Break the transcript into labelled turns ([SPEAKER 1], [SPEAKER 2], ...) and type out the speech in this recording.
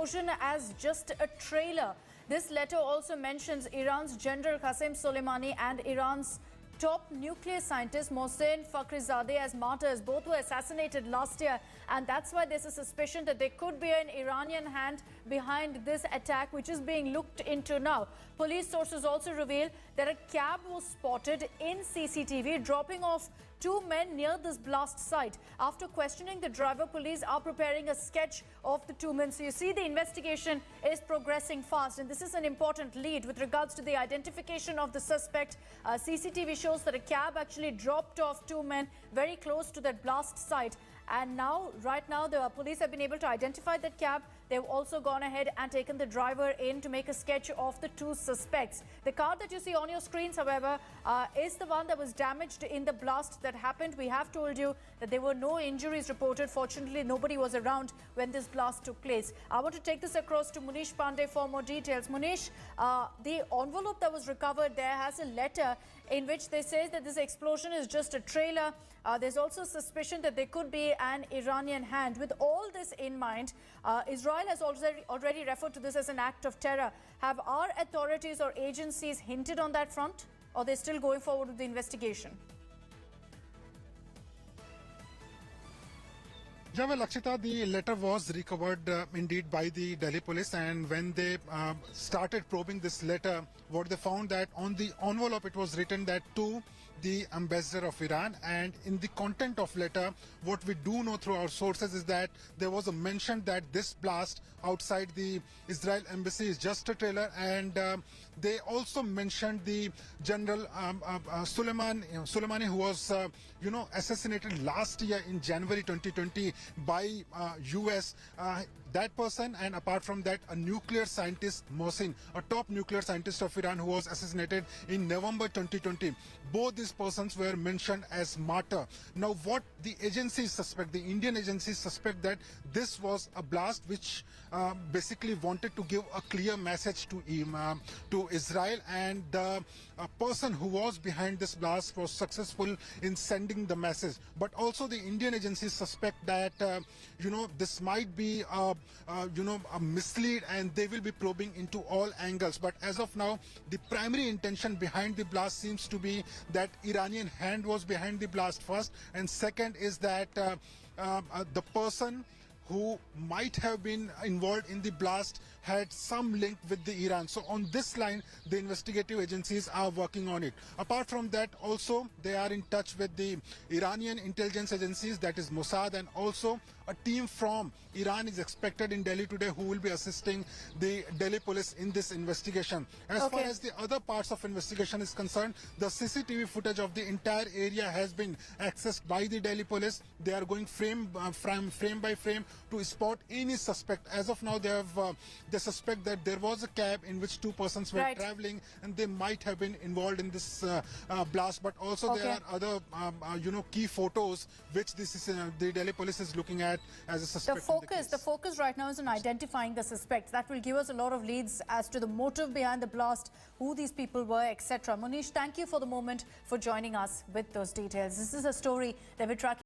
[SPEAKER 1] explosion as just a trailer. This letter also mentions Iran's General Qasem Soleimani and Iran's top nuclear scientist Mohsen Fakhrizadeh as martyrs. Both were assassinated last year, and that's why there's a suspicion that there could be an Iranian hand behind this attack, which is being looked into now. Police sources also reveal that a cab was spotted in CCTV dropping off two men near this blast site. After questioning the driver, police are preparing a sketch of the two men. So you see, the investigation is progressing fast, and this is an important lead with regards to the identification of the suspect. CCTV shows that a cab actually dropped off two men very close to that blast site. And now, right now, the police have been able to identify that cab. They've also gone ahead and taken the driver in to make a sketch of the two suspects. The car that you see on your screens, however, is the one that was damaged in the blast that happened. We have told you that there were no injuries reported. Fortunately, nobody was around when this blast took place. I want to take this across to Munish Pandey for more details. Munish, the envelope that was recovered there has a letter in which they say that this explosion is just a trailer. There's also suspicion that there could be an Iranian hand. With all this in mind, Israel has already referred to this as an act of terror. Have our authorities or agencies hinted on that front, or are they still going forward with the investigation?
[SPEAKER 2] Yeah, well, Akshita, the letter was recovered indeed by the Delhi police, and when they started probing this letter, what they found that on the envelope it was written that to the ambassador of Iran, and in the content of letter, what we do know through our sources is that there was a mention that this blast outside the Israel embassy is just a trailer, and they also mentioned the General Soleimani, who was assassinated last year in January 2020 by US. That person, and apart from that, a nuclear scientist, Mohsen, a top nuclear scientist of Iran, who was assassinated in November 2020. Both these persons were mentioned as martyr. Now, what the agencies suspect, the Indian agencies suspect that this was a blast which basically wanted to give a clear message to Israel, and the person who was behind this blast was successful in sending the message. But also the Indian agencies suspect that this might be a mislead, and they will be probing into all angles. But as of now, the primary intention behind the blast seems to be that Iranian hand was behind the blast first, and second is that the person who might have been involved in the blast had some link with the Iran. So on this line, the investigative agencies are working on it. Apart from that, also they are in touch with the Iranian intelligence agencies, that is Mossad, and also a team from Iran is expected in Delhi today who will be assisting the Delhi police in this investigation. As far as the other parts of investigation is concerned, the CCTV footage of the entire area has been accessed by the Delhi police. They are going frame by frame to spot any suspect. As of now, they suspect that there was a cab in which two persons were traveling, and they might have been involved in this blast. But also there are other key photos which the Delhi police is looking at as a suspect.
[SPEAKER 1] The focus right now is on identifying the suspects. That will give us a lot of leads as to the motive behind the blast, who these people were, etc. Munish, thank you for the moment for joining us with those details. This is a story that we're tracking.